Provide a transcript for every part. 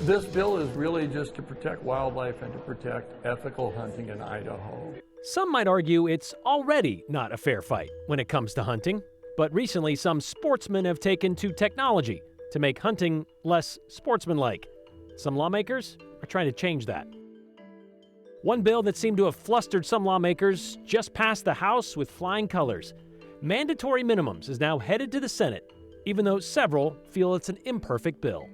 This bill is really just to protect wildlife and to protect ethical hunting in Idaho. Some might argue it's already not a fair fight when it comes to hunting, but recently some sportsmen have taken to technology to make hunting less sportsmanlike. Some lawmakers are trying to change that. One bill that seemed to have flustered some lawmakers just passed the House with flying colors. Mandatory minimums is now headed to the Senate, even though several feel it's an imperfect bill.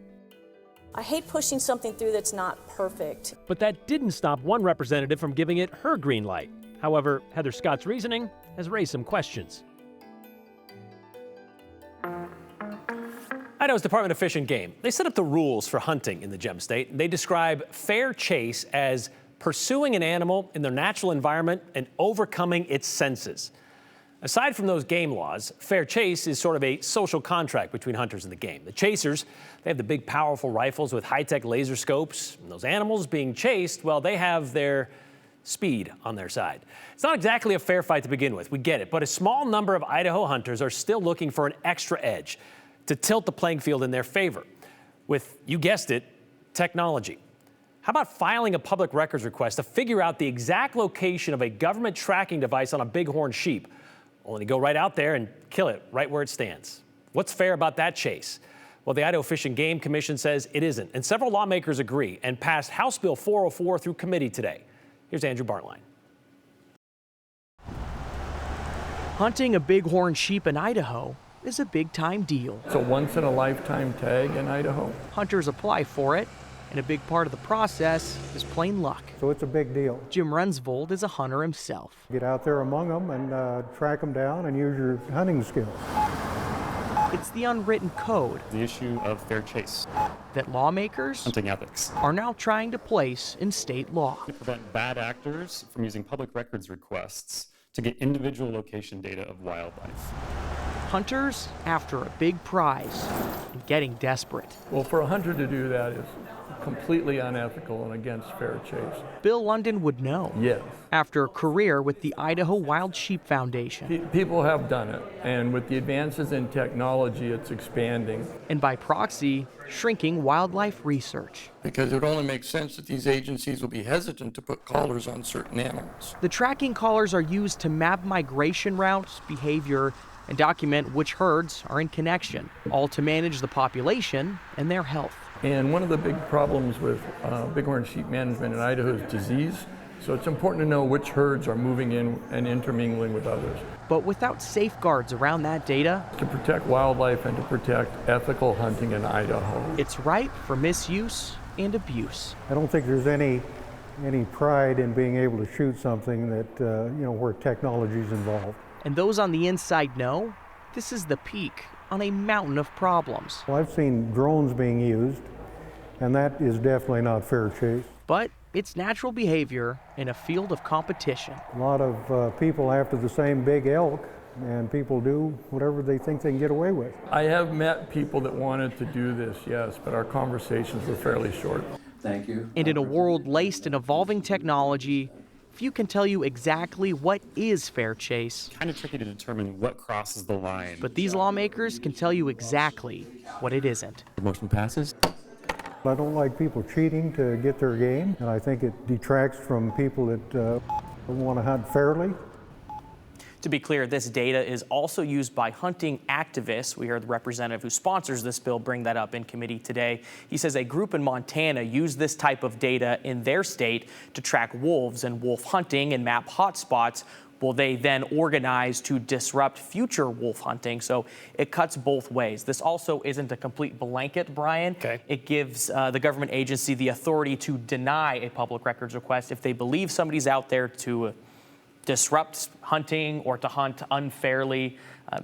I hate pushing something through that's not perfect. But that didn't stop one representative from giving it her green light. However, Heather Scott's reasoning has raised some questions. Idaho's Department of Fish and Game, they set up the rules for hunting in the Gem State. They describe fair chase as pursuing an animal in their natural environment and overcoming its senses. Aside from those game laws, fair chase is sort of a social contract between hunters and the game. The chasers, they have the big, powerful rifles with high-tech laser scopes. And those animals being chased, well, they have their speed on their side. It's not exactly a fair fight to begin with, we get it, but a small number of Idaho hunters are still looking for an extra edge to tilt the playing field in their favor with, you guessed it, technology. How about filing a public records request to figure out the exact location of a government tracking device on a bighorn sheep? Only to go right out there and kill it right where it stands. What's fair about that chase? Well, the Idaho Fish and Game Commission says it isn't, and several lawmakers agree and passed House Bill 404 through committee today. Here's Andrew Bartline. Hunting a bighorn sheep in Idaho is a big-time deal. It's a once-in-a-lifetime tag in Idaho. Hunters apply for it, and a big part of the process is plain luck. So it's a big deal. Jim Rensvold is a hunter himself. Get out there among them and track them down and use your hunting skills. It's the unwritten code. The issue of fair chase. That lawmakers Hunting ethics. are now trying to place in state law. To prevent bad actors from using public records requests to get individual location data of wildlife. Hunters after a big prize and getting desperate. Well, for a hunter to do that is completely unethical and against fair chase. Bill London would know. Yes. After a career with the Idaho Wild Sheep Foundation. People have done it, and with the advances in technology, it's expanding. And by proxy, shrinking wildlife research. Because it only makes sense that these agencies will be hesitant to put collars on certain animals. The tracking collars are used to map migration routes, behavior, and document which herds are in connection, all to manage the population and their health. And one of the big problems with bighorn sheep management in Idaho is disease. So it's important to know which herds are moving in and intermingling with others. But without safeguards around that data, to protect wildlife and to protect ethical hunting in Idaho, it's ripe for misuse and abuse. I don't think there's any pride in being able to shoot something that, where technology's involved. And those on the inside know this is the peak on a mountain of problems. Well, I've seen drones being used, and that is definitely not fair chase. But it's natural behavior in a field of competition. A lot of people after the same big elk, and people do whatever they think they can get away with. I have met people that wanted to do this, yes, but our conversations were fairly short. Thank you. And in a world laced in evolving technology, few can tell you exactly what is fair chase. Kind of tricky to determine what crosses the line. But these lawmakers can tell you exactly what it isn't. The motion passes. I don't like people cheating to get their game, and I think it detracts from people that want to hunt fairly. To be clear, this data is also used by hunting activists. We heard the representative who sponsors this bill bring that up in committee today. He says a group in Montana used this type of data in their state to track wolves and wolf hunting and map hotspots. Will they then organize to disrupt future wolf hunting? So it cuts both ways. This also isn't a complete blanket, Brian. Okay. It gives the government agency the authority to deny a public records request if they believe somebody's out there to disrupt hunting or to hunt unfairly.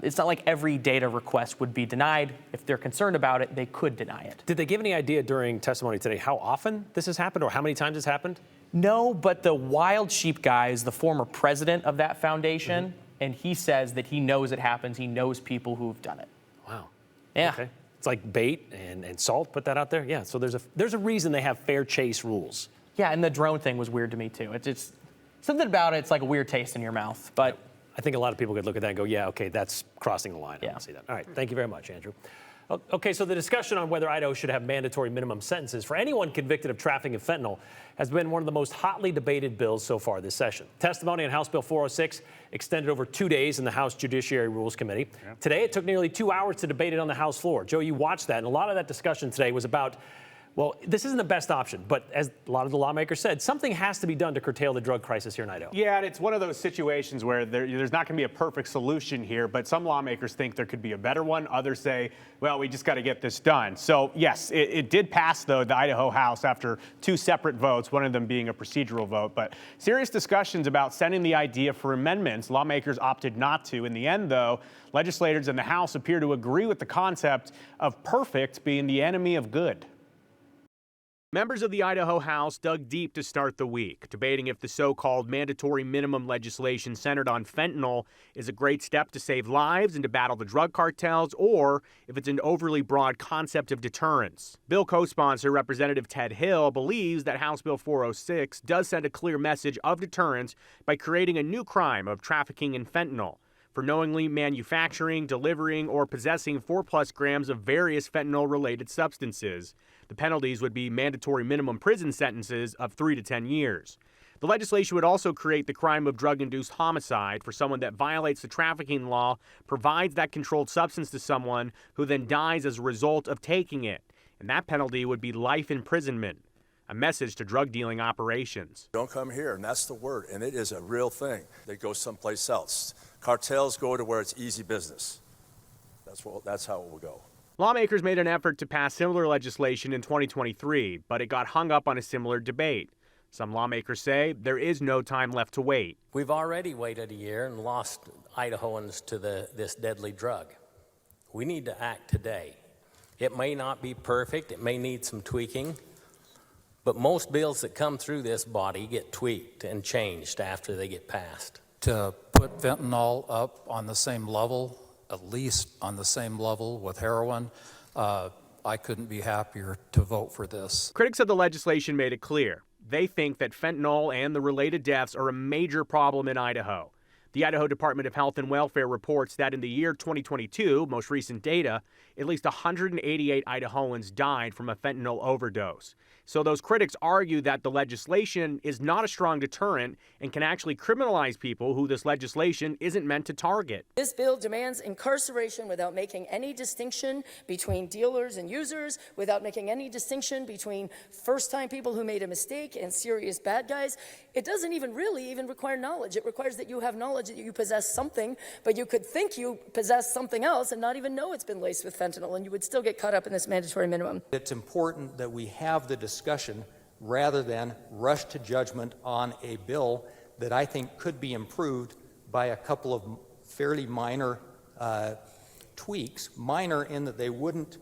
It's not like every data request would be denied. If they're concerned about it, they could deny it. Did they give any idea during testimony today how often this has happened or how many times it's happened? No, but the Wild Sheep guy is the former president of that foundation, and he says that he knows it happens. He knows people who've done it. Wow. Yeah. Okay. It's like bait and salt, put that out there? Yeah, so there's a reason they have fair chase rules. Yeah, and the drone thing was weird to me, too. It's something about it's like a weird taste in your mouth, but I think a lot of people could look at that and go, yeah, okay, that's crossing the line. I Yeah. don't see that. All right, thank you very much, Andrew. Okay, so the discussion on whether Idaho should have mandatory minimum sentences for anyone convicted of trafficking of fentanyl has been one of the most hotly debated bills so far this session. Testimony on House Bill 406 extended over 2 days in the House Judiciary Rules Committee. Today, it took nearly 2 hours to debate it on the House floor. Joe, you watched that, and a lot of that discussion today was about, well, this isn't the best option, but as a lot of the lawmakers said, something has to be done to curtail the drug crisis here in Idaho. Yeah, and it's one of those situations where there's not going to be a perfect solution here, but some lawmakers think there could be a better one. Others say, well, we just got to get this done. So, yes, it did pass, though, the Idaho House after 2 separate votes, one of them being a procedural vote. But serious discussions about sending the idea for amendments, lawmakers opted not to. In the end, though, legislators in the House appear to agree with the concept of perfect being the enemy of good. Members of the Idaho House dug deep to start the week, debating if the so-called mandatory minimum legislation centered on fentanyl is a great step to save lives and to battle the drug cartels, or if it's an overly broad concept of deterrence. Bill co-sponsor Representative Ted Hill believes that House Bill 406 does send a clear message of deterrence by creating a new crime of trafficking in fentanyl for knowingly manufacturing, delivering, or possessing 4+ grams of various fentanyl-related substances. The penalties would be mandatory minimum prison sentences of 3 to 10 years. The legislation would also create the crime of drug-induced homicide for someone that violates the trafficking law, provides that controlled substance to someone who then dies as a result of taking it. And that penalty would be life imprisonment. A message to drug dealing operations. Don't come here, and that's the word, and it is a real thing. They go someplace else. Cartels go to where it's easy business. That's how it will go. Lawmakers made an effort to pass similar legislation in 2023, but it got hung up on a similar debate. Some lawmakers say there is no time left to wait. We've already waited a year and lost Idahoans to this deadly drug. We need to act today. It may not be perfect, it may need some tweaking, but most bills that come through this body get tweaked and changed after they get passed. To put fentanyl up on the same level, at least on the same level with heroin, I couldn't be happier to vote for this. Critics of the legislation made it clear. They think that fentanyl and the related deaths are a major problem in Idaho. The Idaho Department of Health and Welfare reports that in the year 2022, most recent data, at least 188 Idahoans died from a fentanyl overdose. So those critics argue that the legislation is not a strong deterrent and can actually criminalize people who this legislation isn't meant to target. This bill demands incarceration without making any distinction between dealers and users, without making any distinction between first-time people who made a mistake and serious bad guys. It doesn't even require knowledge. It requires that you have knowledge that you possess something, but you could think you possess something else and not even know it's been laced with fentanyl, and you would still get caught up in this mandatory minimum. It's important that we have the discussion rather than rush to judgment on a bill that I think could be improved by a couple of fairly minor tweaks, minor in that they wouldn't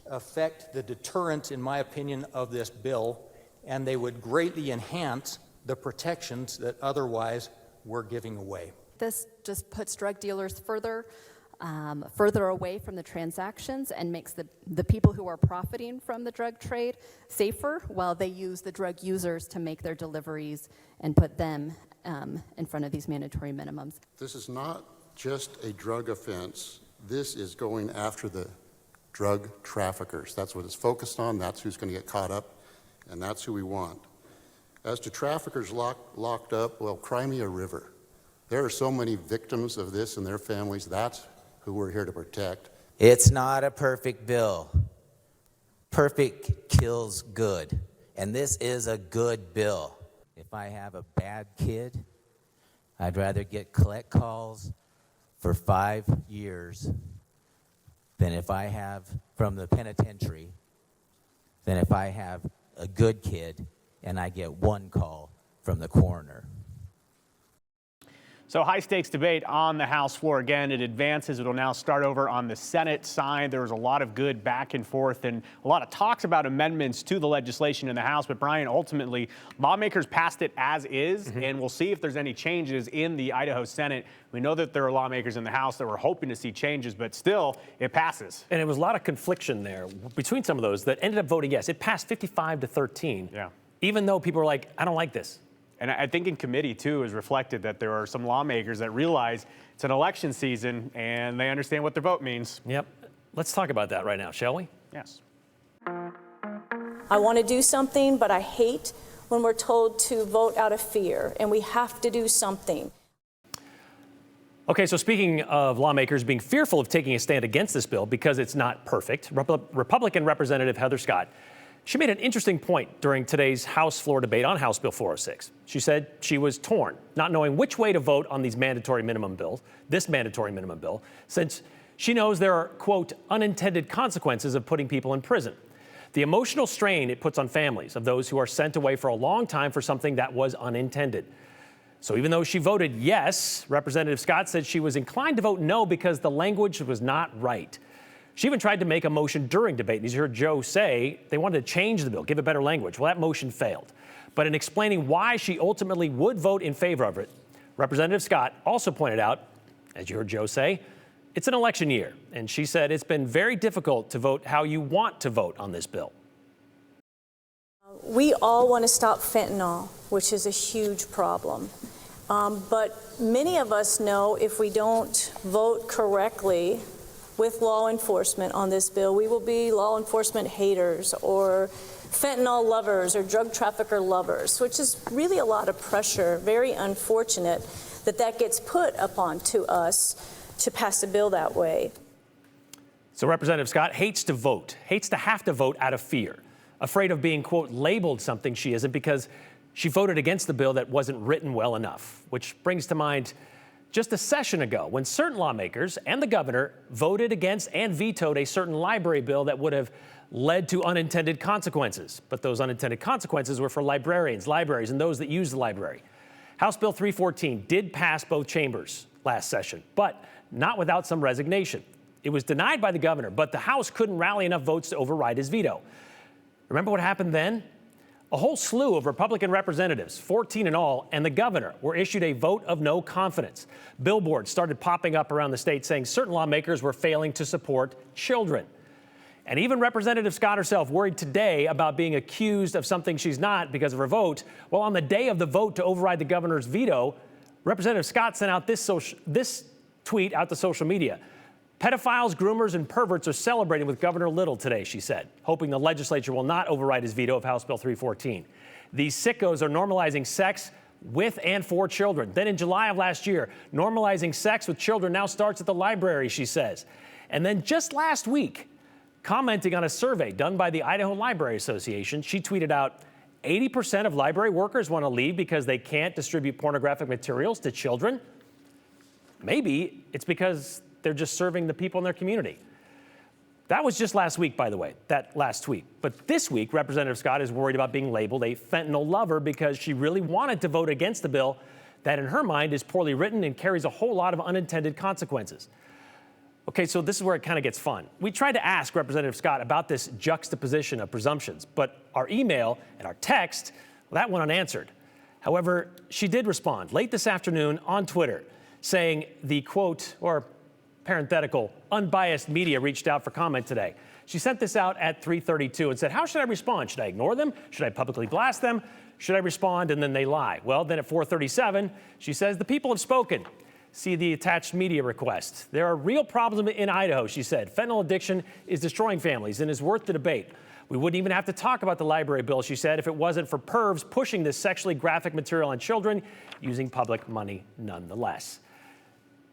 affect the deterrent, in my opinion, of this bill, and they would greatly enhance the protections that otherwise we're giving away. This just puts drug dealers further away from the transactions and makes the people who are profiting from the drug trade safer, while they use the drug users to make their deliveries and put them in front of these mandatory minimums. This is not just a drug offense. This is going after the drug traffickers. That's what it's focused on. That's who's going to get caught up, and that's who we want. As to traffickers locked up, well, cry me a river. There are so many victims of this and their families. That's who we're here to protect. It's not a perfect bill. Perfect kills good, and this is a good bill. If I have a bad kid, I'd rather get collect calls for 5 years than if I have from the penitentiary, than if I have a good kid and I get 1 call from the coroner. So high-stakes debate on the House floor. Again, it advances. It'll now start over on the Senate side. There was a lot of good back and forth and a lot of talks about amendments to the legislation in the House. But, Brian, ultimately, lawmakers passed it as is, and we'll see if there's any changes in the Idaho Senate. We know that there are lawmakers in the House that were hoping to see changes, but still, it passes. And it was a lot of confliction there between some of those that ended up voting yes. It passed 55-13. Yeah. Even though people were like, I don't like this. And I think in committee, too, is reflected that there are some lawmakers that realize it's an election season and they understand what their vote means. Yep. Let's talk about that right now, shall we? Yes. I want to do something, but I hate when we're told to vote out of fear, and we have to do something. Okay, so speaking of lawmakers being fearful of taking a stand against this bill because it's not perfect, Republican Representative Heather Scott, she made an interesting point during today's House floor debate on House Bill 406. She said she was torn, not knowing which way to vote on this mandatory minimum bill, since she knows there are, quote, unintended consequences of putting people in prison. The emotional strain it puts on families of those who are sent away for a long time for something that was unintended. So even though she voted yes, Representative Scott said she was inclined to vote no because the language was not right. She even tried to make a motion during debate. And as you heard Joe say, they wanted to change the bill, give it better language. Well, that motion failed. But in explaining why she ultimately would vote in favor of it, Representative Scott also pointed out, as you heard Joe say, it's an election year. And she said it's been very difficult to vote how you want to vote on this bill. We all want to stop fentanyl, which is a huge problem. But many of us know if we don't vote correctly with law enforcement on this bill, we will be law enforcement haters or fentanyl lovers or drug trafficker lovers, which is really a lot of pressure. Very unfortunate that that gets put upon to us to pass a bill that way. So Representative Scott hates to vote, hates to have to vote out of fear, afraid of being, quote, labeled something she isn't because she voted against the bill that wasn't written well enough, which brings to mind just a session ago when certain lawmakers and the governor voted against and vetoed a certain library bill that would have led to unintended consequences. But those unintended consequences were for librarians, libraries, and those that use the library. House Bill 314 did pass both chambers last session, but not without some resignation. It was denied by the governor, but the House couldn't rally enough votes to override his veto. Remember what happened then? A whole slew of Republican representatives, 14 in all, and the governor were issued a vote of no confidence. Billboards started popping up around the state saying certain lawmakers were failing to support children. And even Representative Scott herself worried today about being accused of something she's not because of her vote. Well, on the day of the vote to override the governor's veto, Representative Scott sent out this tweet out to social media. Pedophiles, groomers, and perverts are celebrating with Governor Little today, she said, hoping the legislature will not override his veto of House Bill 314. These sickos are normalizing sex with and for children. Then in July of last year, normalizing sex with children now starts at the library, she says. And then just last week, commenting on a survey done by the Idaho Library Association, she tweeted out, 80% of library workers want to leave because they can't distribute pornographic materials to children. Maybe it's because they're just serving the people in their community. That was just last week, by the way, that last tweet. But this week, Representative Scott is worried about being labeled a fentanyl lover because she really wanted to vote against the bill that in her mind is poorly written and carries a whole lot of unintended consequences. Okay, so this is where it kind of gets fun. We tried to ask Representative Scott about this juxtaposition of presumptions, but our email and our text, well, that went unanswered. However, she did respond late this afternoon on Twitter, saying the quote, or parenthetical, unbiased media reached out for comment today. She sent this out at 3:32 and said, how should I respond? Should I ignore them? Should I publicly blast them? Should I respond? And then they lie. Well, then at 4:37, she says, the people have spoken. See the attached media request. There are real problems in Idaho, she said. Fentanyl addiction is destroying families and is worth the debate. We wouldn't even have to talk about the library bill, she said, if it wasn't for pervs pushing this sexually graphic material on children using public money nonetheless.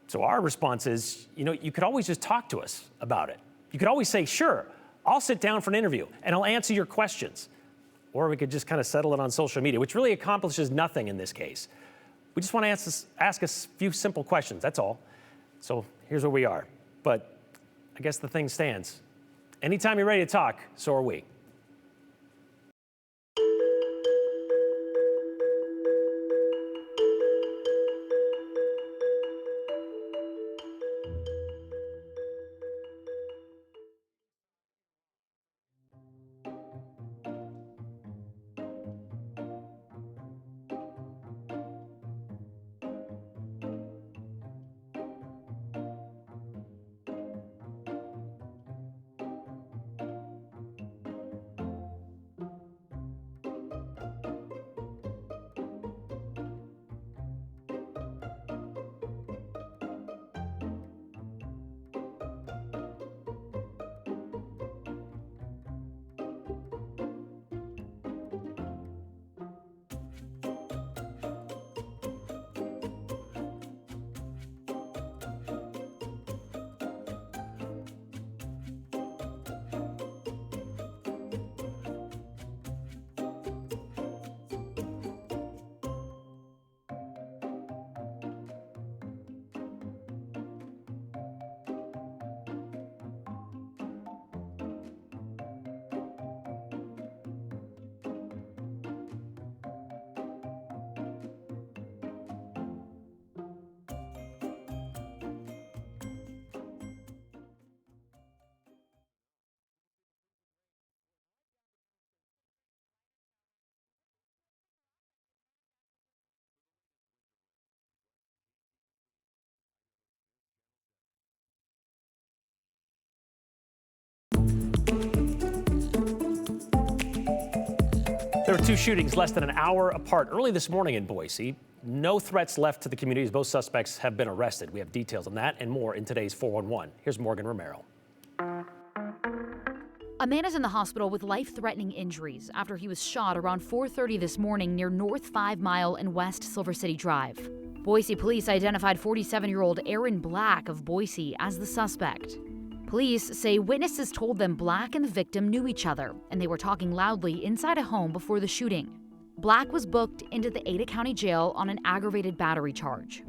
So our response is, you could always just talk to us about it. You could always say, sure, I'll sit down for an interview and I'll answer your questions. Or we could just kind of settle it on social media, which really accomplishes nothing in this case. We just want to ask a few simple questions, that's all. So here's where we are. But I guess the thing stands. Anytime you're ready to talk, so are we. There were two shootings less than an hour apart early this morning in Boise. No threats left to the communities. Both suspects have been arrested. We have details on that and more in today's 411. Here's Morgan Romero. A man is in the hospital with life-threatening injuries after he was shot around 4:30 this morning near North 5 Mile and West Silver City Drive. Boise police identified 47-year-old Aaron Black of Boise as the suspect. Police say witnesses told them Black and the victim knew each other, and they were talking loudly inside a home before the shooting. Black was booked into the Ada County Jail on an aggravated battery charge.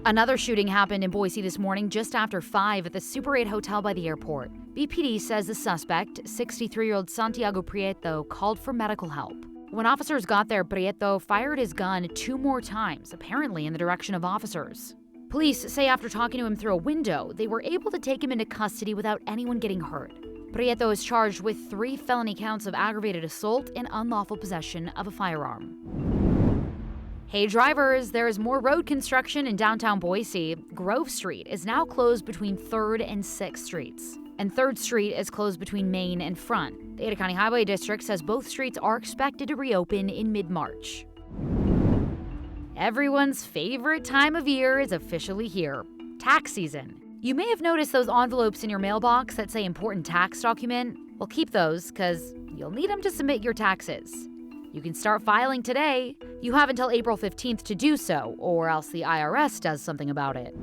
Another shooting happened in Boise this morning just after 5 at the Super 8 hotel by the airport. BPD says the suspect, 63-year-old Santiago Prieto, called for medical help. When officers got there, Prieto fired his gun 2 more times, apparently in the direction of officers. Police say after talking to him through a window, they were able to take him into custody without anyone getting hurt. Prieto is charged with 3 felony counts of aggravated assault and unlawful possession of a firearm. Hey drivers, there is more road construction in downtown Boise. Grove Street is now closed between 3rd and 6th Streets. And 3rd Street is closed between Main and Front. The Ada County Highway District says both streets are expected to reopen in mid-March. Everyone's favorite time of year is officially here, tax season. You may have noticed those envelopes in your mailbox that say important tax document. Well, keep those, because you'll need them to submit your taxes. You can start filing today. You have until April 15th to do so, or else the IRS does something about it.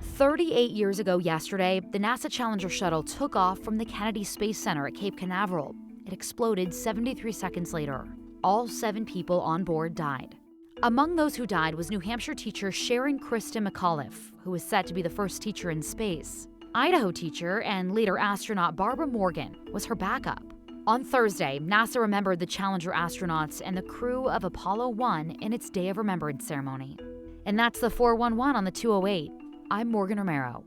38 years ago yesterday, the NASA Challenger shuttle took off from the Kennedy Space Center at Cape Canaveral. It exploded 73 seconds later. All 7 people on board died. Among those who died was New Hampshire teacher Sharon Krista McAuliffe, who was set to be the first teacher in space. Idaho teacher and later astronaut Barbara Morgan was her backup. On Thursday, NASA remembered the Challenger astronauts and the crew of Apollo 1 in its Day of Remembrance ceremony. And that's the 411 on the 208. I'm Morgan Romero.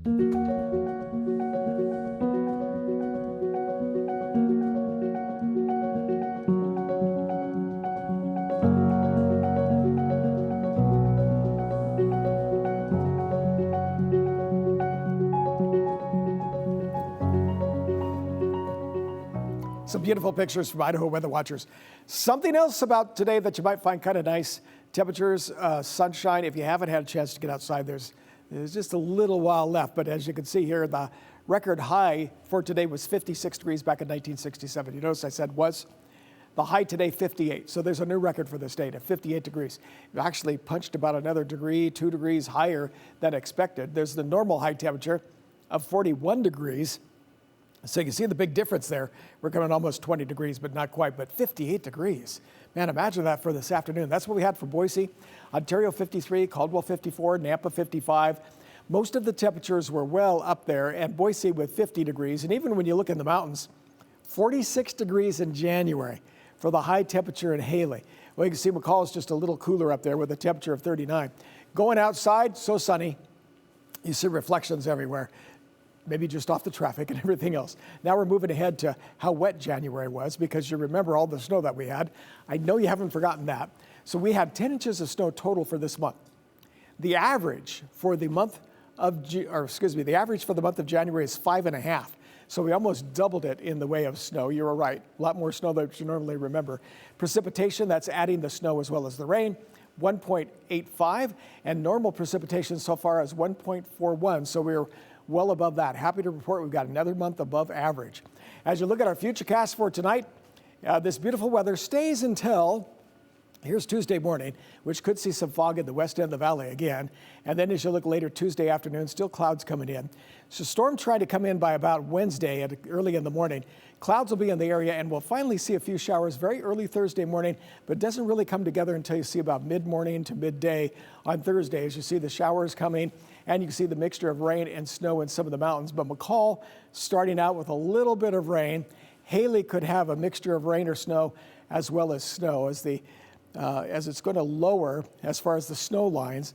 Some beautiful pictures from Idaho Weather Watchers. Something else about today that you might find kind of nice. Temperatures, sunshine. If you haven't had a chance to get outside, there's just a little while left. But as you can see here, the record high for today was 56 degrees back in 1967. You notice I said was. The high today, 58. So there's a new record for this date at 58 degrees. You actually punched about another degree, 2 degrees higher than expected. There's the normal high temperature of 41 degrees. So you can see the big difference there. We're coming almost 20 degrees, but not quite, but 58 degrees. Man, imagine that for this afternoon. That's what we had for Boise. Ontario 53, Caldwell 54, Nampa 55. Most of the temperatures were well up there, and Boise with 50 degrees. And even when you look in the mountains, 46 degrees in January for the high temperature in Haley. Well, you can see McCall is just a little cooler up there with a temperature of 39. Going outside, so sunny. You see reflections everywhere. Maybe just off the traffic and everything else. Now we're moving ahead to how wet January was, because you remember all the snow that we had. I know you haven't forgotten that. So we had 10 inches of snow total for this month. The average for the month of, the average for the month of January is 5.5. So we almost doubled it in the way of snow. You were right, a lot more snow than you normally remember. Precipitation, that's adding the snow as well as the rain, 1.85, and normal precipitation so far is 1.41. So we're well above that. Happy to report we've got another month above average. As you look at our futurecast for tonight, this beautiful weather stays until, here's Tuesday morning, which could see some fog in the west end of the valley again. And then as you look later Tuesday afternoon, still clouds coming in. So storm trying to come in by about Wednesday early in the morning. Clouds will be in the area, and we'll finally see a few showers very early Thursday morning, but it doesn't really come together until you see about mid-morning to midday on Thursday as you see the showers coming. And you can see the mixture of rain and snow in some of the mountains. But McCall starting out with a little bit of rain. Haley could have a mixture of rain or snow as well as snow as it's going to lower as far as the snow lines.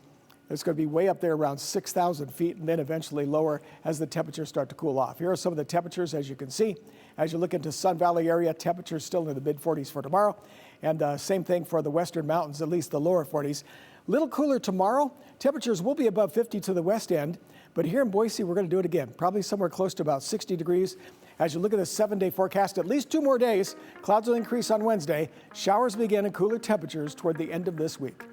It's going to be way up there around 6,000 feet and then eventually lower as the temperatures start to cool off. Here are some of the temperatures as you can see. As you look into Sun Valley area, temperatures still in the mid-40s for tomorrow. And same thing for the western mountains, at least the lower 40s. Little cooler tomorrow. Temperatures will be above 50 to the west end, but here in Boise, we're going to do it again. Probably somewhere close to about 60 degrees. As you look at the 7-day forecast, at least 2 more days. Clouds will increase on Wednesday. Showers begin and cooler temperatures toward the end of this week.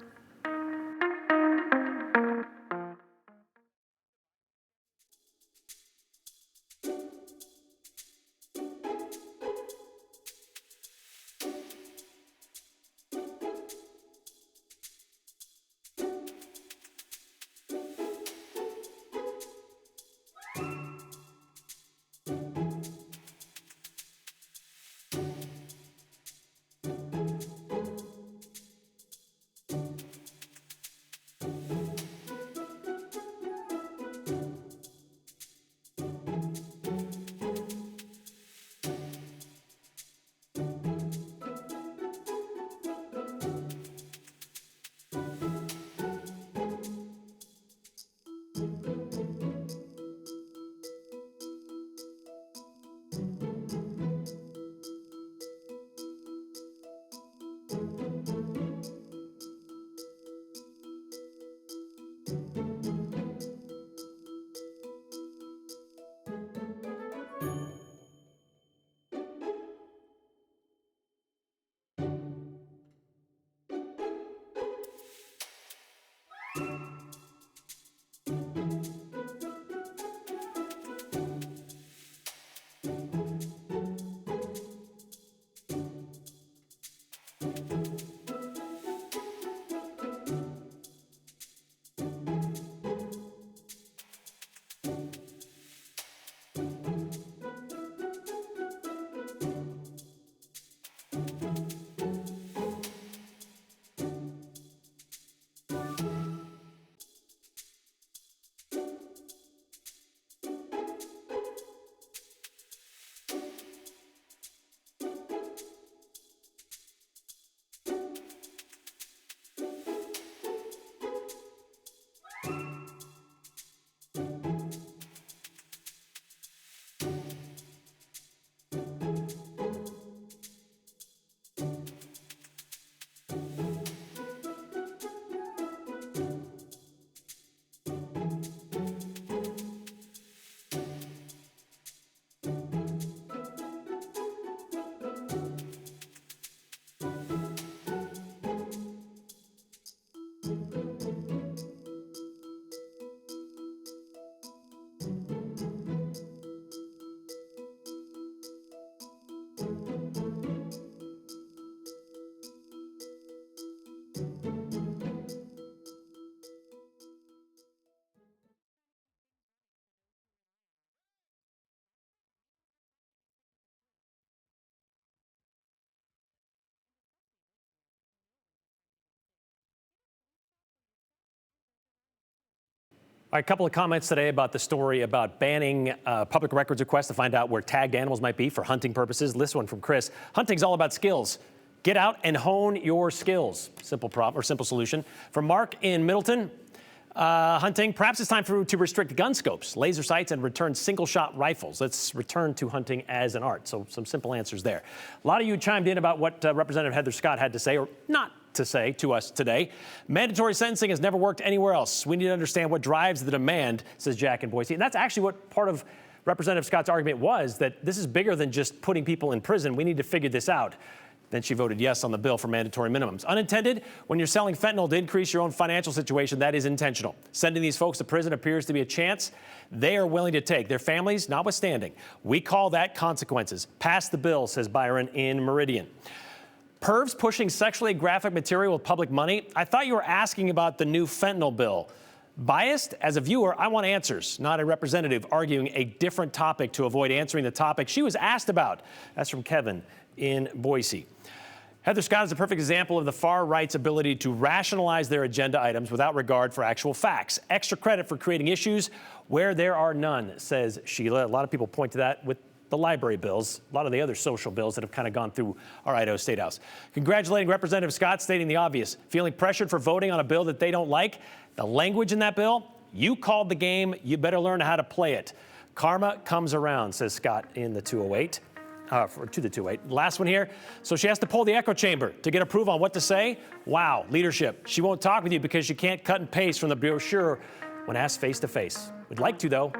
All right, a couple of comments today about the story about banning public records requests to find out where tagged animals might be for hunting purposes. This one from Chris. Hunting's all about skills. Get out and hone your skills. Simple solution. From Mark in Middleton. Hunting, perhaps it's time to restrict gun scopes, laser sights, and return single-shot rifles. Let's return to hunting as an art. So some simple answers there. A lot of you chimed in about what Representative Heather Scott had to say, or not to say to us today. Mandatory sentencing has never worked anywhere else. We need to understand what drives the demand, says Jack in Boise. And that's actually what part of Representative Scott's argument was, that this is bigger than just putting people in prison. We need to figure this out. Then she voted yes on the bill for mandatory minimums. Unintended, when you're selling fentanyl to increase your own financial situation, that is intentional. Sending these folks to prison appears to be a chance they are willing to take, their families notwithstanding. We call that consequences. Pass the bill, says Byron in Meridian. Pervs pushing sexually graphic material with public money. I thought you were asking about the new fentanyl bill. Biased? As a viewer, I want answers, not a representative arguing a different topic to avoid answering the topic she was asked about. That's from Kevin in Boise. Heather Scott is a perfect example of the far right's ability to rationalize their agenda items without regard for actual facts. Extra credit for creating issues where there are none, says Sheila. A lot of people point to that with the library bills, a lot of the other social bills that have kind of gone through our Idaho State House. Congratulating Representative Scott, stating the obvious. Feeling pressured for voting on a bill that they don't like? The language in that bill, you called the game, you better learn how to play it. Karma comes around, says Scott in the 208. To the 208. Last one here. So she has to pull the echo chamber to get approval on what to say. Wow, leadership. She won't talk with you because she can't cut and paste from the brochure when asked face to face. We'd like to, though.